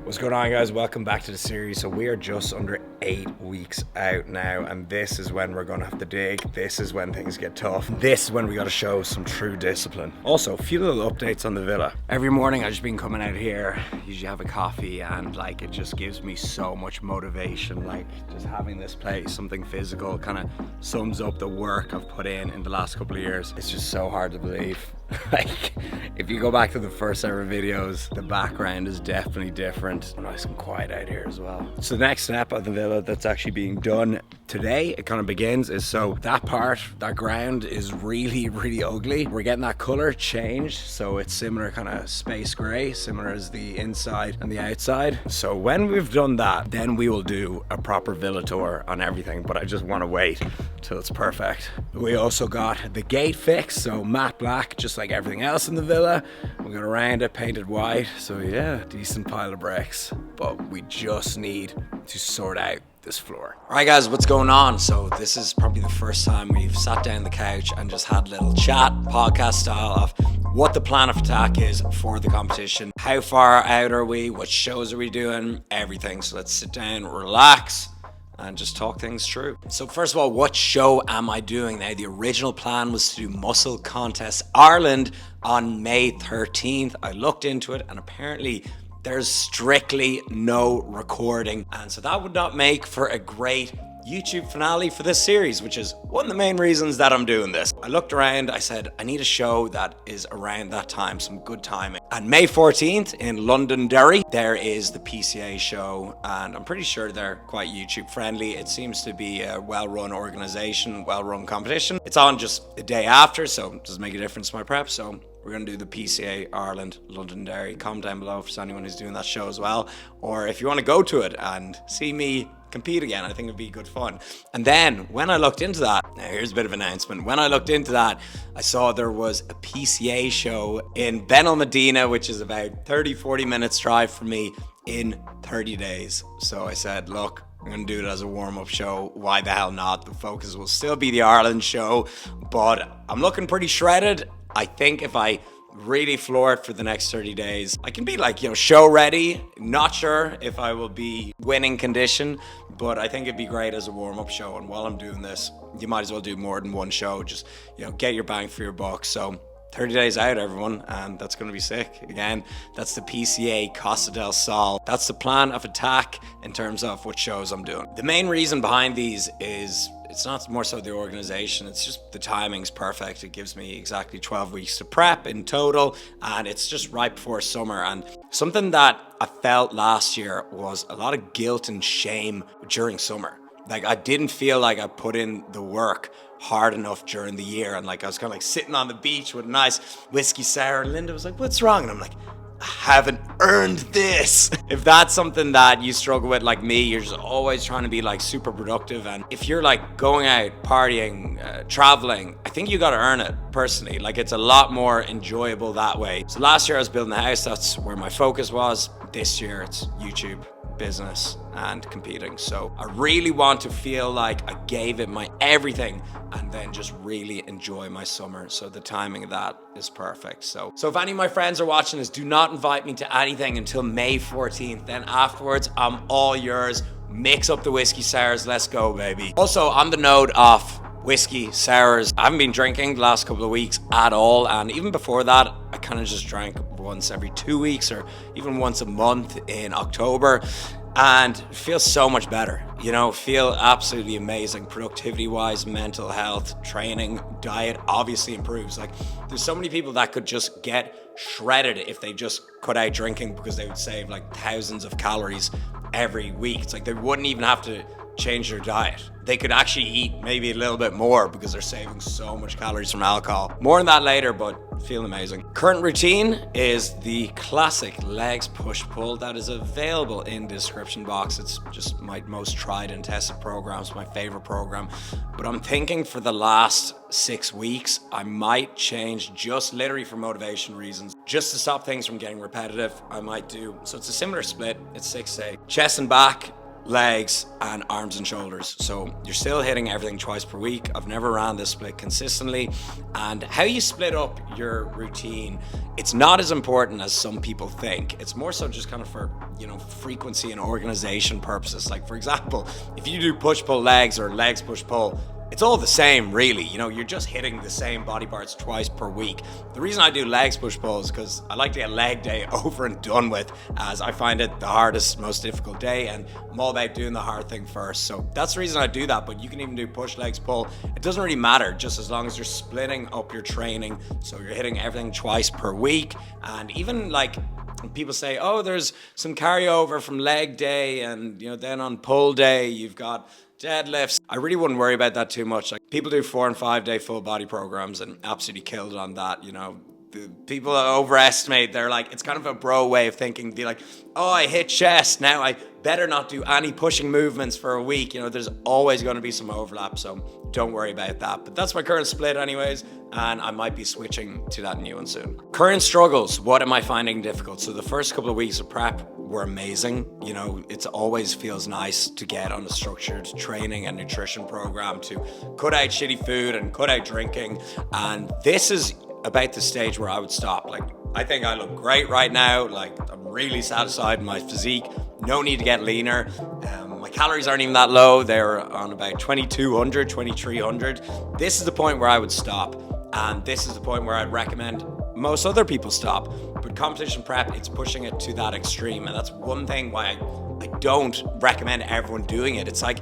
What's going on, guys? Welcome back to the series. So we are just under 8 weeks out now, and this is when we're going to have to dig. This is when things get tough. This is when we got to show some true discipline. Also, a few little updates on the villa. Every morning I've just been coming out here, usually have a coffee, and like it just gives me so much motivation. Like just having this place, something physical, kind of sums up the work I've put in the last couple of years. It's just so hard to believe. Like, if you go back to the first ever videos, the background is definitely different. Nice and quiet out here as well. So the next step of the villa that's actually being done today, it kind of begins, is so that part, that ground is really, really ugly. We're getting that color changed, so it's similar kind of space gray, similar as the inside and the outside. So when we've done that, then we will do a proper villa tour on everything, but I just want to wait till it's perfect. We also got the gate fixed, so matte black, just like everything else in the villa. We got around it painted white, so yeah, decent pile of bricks, but we just need to sort out this floor. All right, guys, what's going on? So this is probably the first time we've sat down the couch and just had a little chat, podcast style, of what the plan of attack is for the competition. How far out are we? What shows are we doing? Everything. So let's sit down, relax, and just talk things through. So first of all, what show am I doing now? The original plan was to do Muscle Contest Ireland on May 13th. I looked into it, and apparently there's strictly no recording. And so that would not make for a great YouTube finale for this series, which is one of the main reasons that I'm doing this. I looked around, I said, I need a show that is around that time, some good timing. And May 14th in Londonderry, there is the PCA show, and I'm pretty sure they're quite YouTube friendly. It seems to be a well-run organization, well-run competition. It's on just the day after, so it doesn't make a difference to my prep. So we're going to do the PCA Ireland Londonderry. Comment down below for anyone who's doing that show as well, or if you want to go to it and see me compete again. I think it'd be good fun. And then when I looked into that, now here's a bit of an announcement. When I looked into that, I saw there was a PCA show in Ben El Medina, which is about 30-40 minutes drive from me, in 30 days. So I said, look, I'm going to do it as a warm-up show. Why the hell not? The focus will still be the Ireland show, but I'm looking pretty shredded. I think if I really floor it for the next 30 days, I can be like, show ready. Not sure if I will be winning condition, but I think it'd be great as a warm-up show. And while I'm doing this, you might as well do more than one show. Just, get your bang for your buck. So 30 days out, everyone, and that's going to be sick. Again, that's the PCA Costa del Sol. That's the plan of attack in terms of what shows I'm doing. The main reason behind these is it's not more so the organization, it's just the timing's perfect. It gives me exactly 12 weeks to prep in total, and it's just right before summer. And something that I felt last year was a lot of guilt and shame during summer. Like, I didn't feel like I put in the work hard enough during the year, and like I was kind of like sitting on the beach with a nice whiskey sour, and Linda was like, what's wrong? And I'm like, I haven't earned this. If that's something that you struggle with like me, you're just always trying to be like super productive, and if you're like going out partying, traveling, I think you got to earn it personally. Like, it's a lot more enjoyable that way. So last year I was building the house, that's where my focus was. This year it's YouTube, business, and competing. So I really want to feel like I gave it my everything and then just really enjoy my summer. So the timing of that is perfect. So if any of my friends are watching this, do not invite me to anything until May 14th. Then afterwards, I'm all yours. Mix up the whiskey sours. Let's go, baby. Also, on the note of whiskey sours, I haven't been drinking the last couple of weeks at all, and even before that I kind of just drank once every 2 weeks or even once a month in October, and it feels so much better. Feel absolutely amazing productivity wise, mental health, training, diet obviously improves. Like, there's so many people that could just get shredded if they just cut out drinking, because they would save like thousands of calories every week. It's like they wouldn't even have to change their diet. They could actually eat maybe a little bit more because they're saving so much calories from alcohol. More on that later, but feel amazing. Current routine is the classic legs push-pull that is available in the description box. It's just my most tried and tested program. It's my favorite program. But I'm thinking for the last 6 weeks, I might change, just literally for motivation reasons, just to stop things from getting repetitive. I might do, so it's a similar split. It's 6-8. Chest and back, legs, and arms and shoulders. So you're still hitting everything twice per week. I've never ran this split consistently. And how you split up your routine, it's not as important as some people think. It's more so just kind of for, frequency and organization purposes. Like, for example, if you do push-pull legs or legs push-pull, it's all the same, really. You're just hitting the same body parts twice per week. The reason I do legs push-pull is because I like to get leg day over and done with, as I find it the hardest, most difficult day, and I'm all about doing the hard thing first. So that's the reason I do that, but you can even do push, legs, pull. It doesn't really matter, just as long as you're splitting up your training, so you're hitting everything twice per week. And even like, people say, oh, there's some carryover from leg day, and then on pull day you've got deadlifts. I really wouldn't worry about that too much. Like, people do 4 and 5 day full body programs and absolutely killed on that. The people overestimate. They're like, it's kind of a bro way of thinking. Be like, oh, I hit chest, now I better not do any pushing movements for a week. There's always going to be some overlap, so don't worry about that. But that's my current split anyways, and I might be switching to that new one soon. Current struggles, what am I finding difficult? So the first couple of weeks of prep were amazing. It always feels nice to get on a structured training and nutrition program, to cut out shitty food and cut out drinking. And this is about the stage where I would stop. Like, I think I look great right now. Like, I'm really satisfied in my physique. No need to get leaner. My calories aren't even that low. They're on about 2,200, 2,300. This is the point where I would stop. And this is the point where I'd recommend most other people stop. But competition prep, it's pushing it to that extreme. And that's one thing why I don't recommend everyone doing it. It's like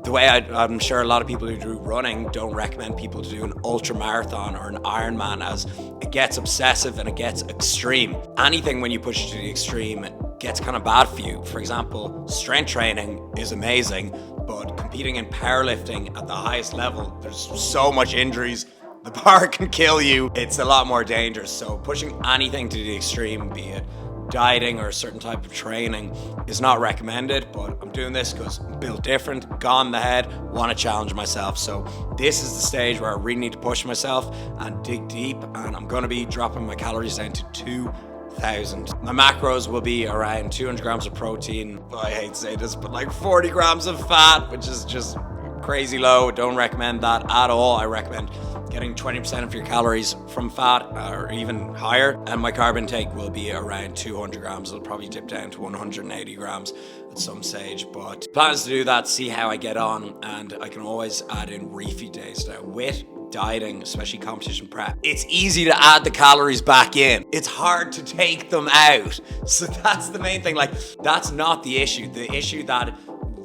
the way I'm sure a lot of people who do running don't recommend people to do an ultra marathon or an Ironman, as it gets obsessive and it gets extreme. Anything when you push it to the extreme gets kind of bad for you. For example, strength training is amazing, but competing in powerlifting at the highest level, there's so much injuries. The bar can kill you. It's a lot more dangerous. So pushing anything to the extreme, be it dieting or a certain type of training, is not recommended. But I'm doing this because I'm built different, gone in the head, want to challenge myself. So this is the stage where I really need to push myself and dig deep, and I'm going to be dropping my calories down to 2,000. My macros will be around 200 grams of protein. I hate to say this, but like 40 grams of fat, which is just crazy low. Don't recommend that at all. I recommend getting 20% of your calories from fat or even higher. And my carb intake will be around 200 grams. It'll probably dip down to 180 grams at some stage. But plans to do that, see how I get on. And I can always add in refeed days now. With dieting, especially competition prep, it's easy to add the calories back in. It's hard to take them out. So that's the main thing. Like, that's not the issue. The issue that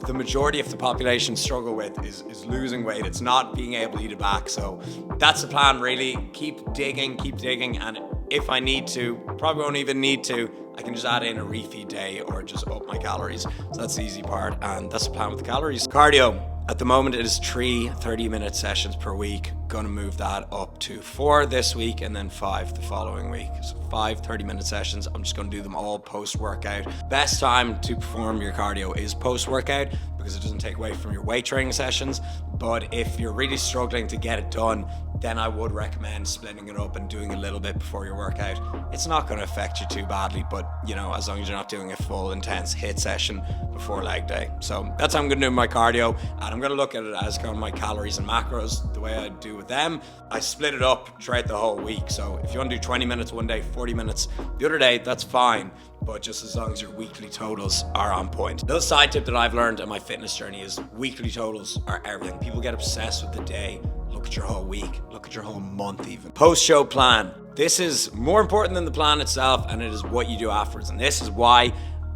the majority of the population struggle with is losing weight. It's not being able to eat it back. So that's the plan, really. Keep digging, and if I need to, probably won't even need to, I can just add in a refeed day or just up my calories. So that's the easy part, and that's the plan with the calories. Cardio. At the moment, it is 3 30-minute sessions per week. Going to move that up to 4 this week and then 5 the following week. So 5 30-minute sessions. I'm just going to do them all post-workout. Best time to perform your cardio is post-workout because it doesn't take away from your weight training sessions. But if you're really struggling to get it done, then I would recommend splitting it up and doing a little bit before your workout. It's not going to affect you too badly, but as long as you're not doing a full intense HIIT session before leg day. So that's how I'm going to do my cardio, and I'm going to look at it as kind of my calories and macros, the way I do with them. I split it up throughout the whole week. So if you want to do 20 minutes one day, 40 minutes the other day, that's fine. But just as long as your weekly totals are on point. The other side tip that I've learned on my fitness journey is weekly totals are everything. People get obsessed with the day. Look at your whole week. Look at your whole month even. Post-show plan. This is more important than the plan itself, and it is what you do afterwards. And this is why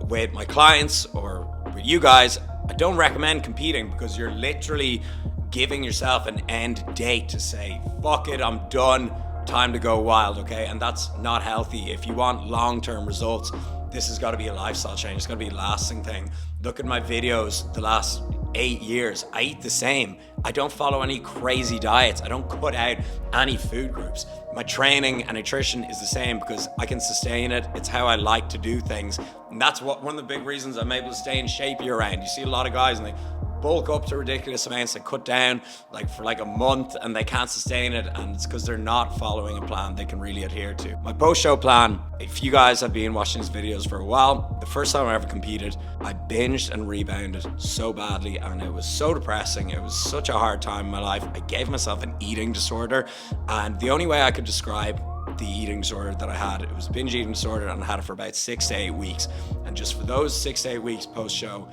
with my clients or with you guys, I don't recommend competing, because you're literally giving yourself an end date to say, fuck it, I'm done. Time to go wild, okay? And that's not healthy. If you want long-term results, this has got to be a lifestyle change. It's got to be a lasting thing. Look at my videos the last 8 years. I eat the same. I don't follow any crazy diets. I don't cut out any food groups. My training and nutrition is the same because I can sustain it. It's how I like to do things. And that's one of the big reasons I'm able to stay in shape year round. You see a lot of guys and they bulk up to ridiculous amounts, they cut down like for like a month and they can't sustain it, and it's because they're not following a plan they can really adhere to. My post-show plan, if you guys have been watching these videos for a while, the first time I ever competed, I binged and rebounded so badly, and it was so depressing. It was such a hard time in my life. I gave myself an eating disorder, and the only way I could describe the eating disorder that I had, it was a binge eating disorder, and I had it for about 6 to 8 weeks. And just for those 6 to 8 weeks post-show,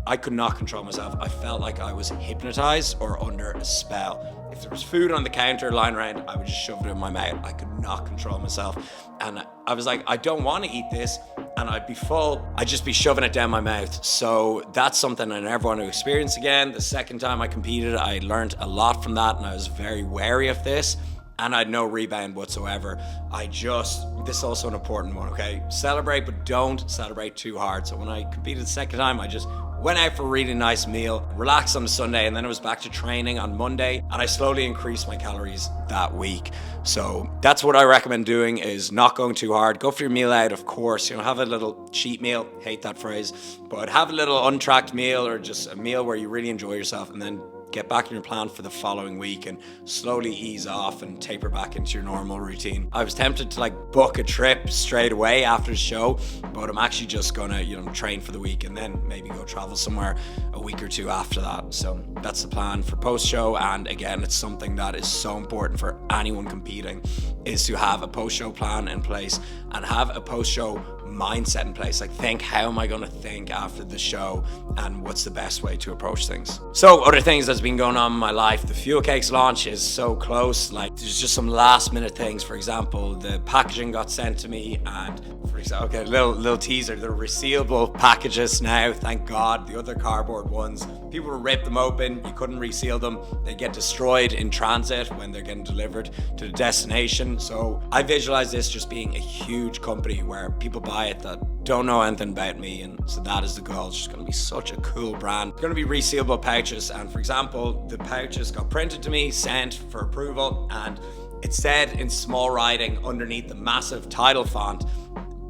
I could not control myself. I felt like I was hypnotized or under a spell. If there was food on the counter lying around, I would just shove it in my mouth. I could not control myself. And I was like, I don't want to eat this. And I'd be full. I'd just be shoving it down my mouth. So that's something I never want to experience again. The second time I competed, I learned a lot from that, and I was very wary of this. And I had no rebound whatsoever. This is also an important one, okay? Celebrate, but don't celebrate too hard. So when I competed the second time, I just went out for a really nice meal, relaxed on the Sunday, and then I was back to training on Monday, and I slowly increased my calories that week. So that's what I recommend doing, is not going too hard. Go for your meal out, of course, have a little cheat meal, hate that phrase, but have a little untracked meal, or just a meal where you really enjoy yourself, and then get back in your plan for the following week and slowly ease off and taper back into your normal routine. I was tempted to book a trip straight away after the show, but I'm actually just gonna, train for the week and then maybe go travel somewhere a week or two after that. So that's the plan for post-show. And again, it's something that is so important for anyone competing, is to have a post-show plan in place and have a post-show mindset in place. Think, how am I going to think after the show, and what's the best way to approach things? So other things that's been going on in my life, the Fuel Cakes launch is so close. There's just some last minute things. For example, the packaging got sent to me, and okay, little teaser, they're resealable packages now, thank God. The other cardboard ones, people would rip them open, you couldn't reseal them, they get destroyed in transit when they're getting delivered to the destination. So I visualize this just being a huge company where people buy it that don't know anything about me, and so that is the goal. It's just going to be such a cool brand. It's going to be resealable pouches, and for example, the pouches got printed to me, sent for approval, and it said in small writing underneath the massive title font,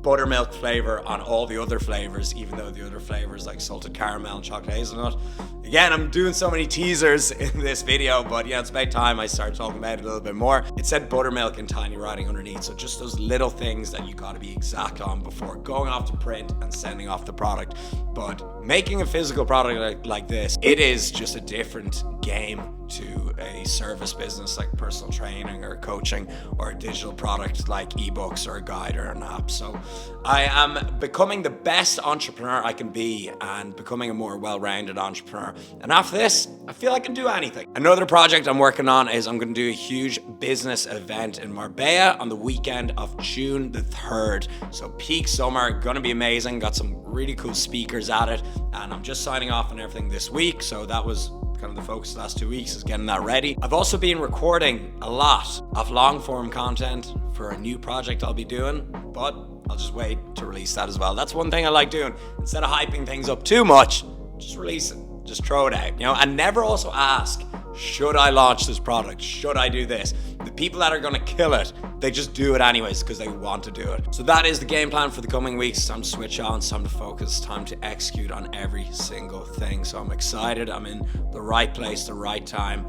buttermilk flavor on all the other flavors, even though the other flavors like salted caramel and chocolate hazelnut. Again, I'm doing so many teasers in this video, but it's about time I start talking about it a little bit more. It said buttermilk in tiny writing underneath, so just those little things that you got to be exact on before going off to print and sending off the product. But making a physical product like this, it is just a different game to a service business like personal training or coaching, or a digital product like ebooks or a guide or an app. So I am becoming the best entrepreneur I can be, and becoming a more well-rounded entrepreneur. And after this, I feel I can do anything. Another project I'm working on is I'm going to do a huge business event in Marbella on the weekend of June the 3rd. So peak summer, gonna be amazing. Got some really cool speakers at it, and I'm just signing off on everything this week. So that was kind of the focus the last 2 weeks, is getting that ready. I've also been recording a lot of long form content for a new project I'll be doing, but I'll just wait to release that as well. That's one thing I like doing. Instead of hyping things up too much, just release it, just throw it out, and never also ask, should I launch this product? Should I do this? The people that are gonna kill it, they just do it anyways because they want to do it. So that is the game plan for the coming weeks. It's time to switch on, it's time to focus, it's time to execute on every single thing. So I'm excited, I'm in the right place, the right time.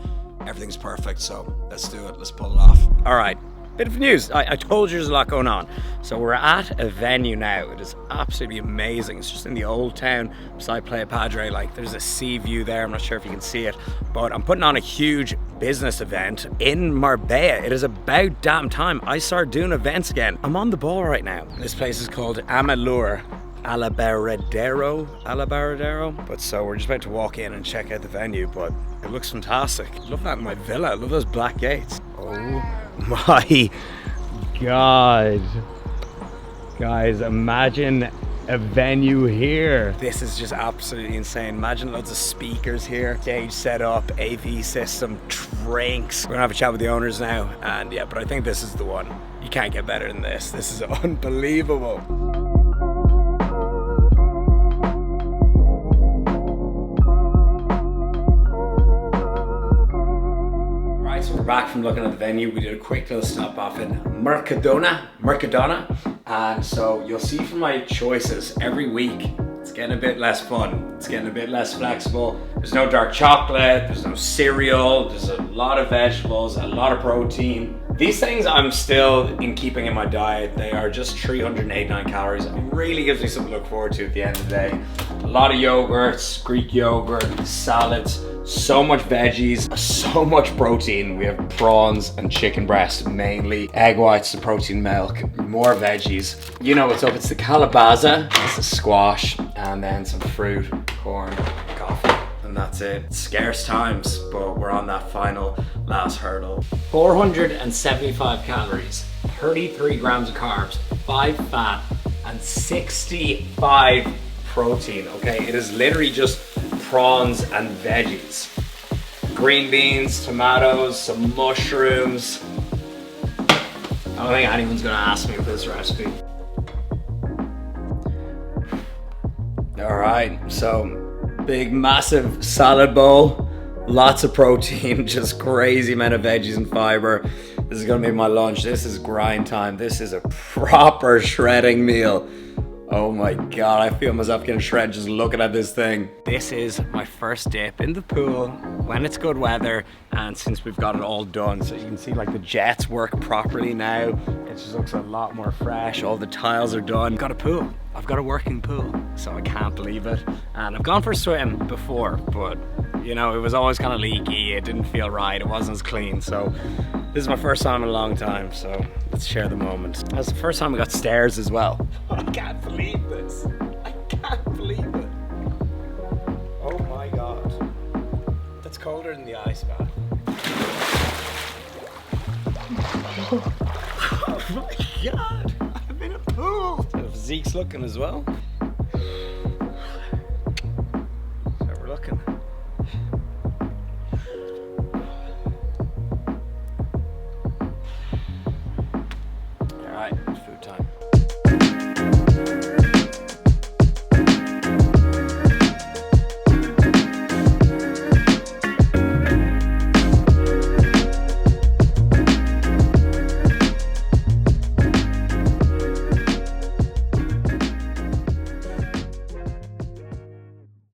Everything's perfect, so let's do it, let's pull it off. All right. Bit of news. I told you there's a lot going on. So we're at a venue now. It is absolutely amazing. It's just in the old town beside Playa Padre. There's a sea view there. I'm not sure if you can see it, but I'm putting on a huge business event in Marbella. It is about damn time I start doing events again. I'm on the ball right now. This place is called Amalur Alabaradero. But so we're just about to walk in and check out the venue, but it looks fantastic. I love that in my villa. I love those black gates. Oh my God. Guys, imagine a venue here. This is just absolutely insane. Imagine loads of speakers here, stage set up, AV system, drinks. We're gonna have a chat with the owners now, and yeah, but I think this is the one. You can't get better than this. This is unbelievable. So we're back from looking at the venue. We did a quick little stop off in Mercadona, and so you'll see from my choices every week, it's getting a bit less fun. It's getting a bit less flexible. There's no dark chocolate, there's no cereal, there's a lot of vegetables, a lot of protein. These things I'm still in keeping in my diet. They are just 389 calories. It really gives me something to look forward to at the end of the day. A lot of yogurts, Greek yogurt, salads, so much veggies, so much protein. We have prawns and chicken breast mainly, egg whites, the protein milk, more veggies. You know what's up, it's the calabaza, it's the squash, and then some fruit, corn, coffee. And that's it. Scarce times, but we're on that final last hurdle. 475 calories, 33 grams of carbs, 5 fat, and 65 protein, okay? It is literally just prawns and veggies. Green beans, tomatoes, some mushrooms. I don't think anyone's gonna ask me for this recipe. All right, so big, massive salad bowl, lots of protein, just crazy amount of veggies and fiber. This is gonna be my lunch. This is grind time. This is a proper shredding meal. Oh my God, I feel myself getting shredded just looking at this thing. This is my first dip in the pool when it's good weather, and since we've got it all done, so you can see like the jets work properly now. It just looks a lot more fresh. All the tiles are done. Got a pool. I've got a working pool, so I can't believe it. And I've gone for a swim before, but you know, it was always kind of leaky. It didn't feel right. It wasn't as clean. So this is my first time in a long time, so let's share the moment. That's the first time we got stairs as well. I can't believe this. I can't believe it. Oh my God. That's colder than the ice bath. Oh my God. I'm in a pool. So Zeke's looking as well.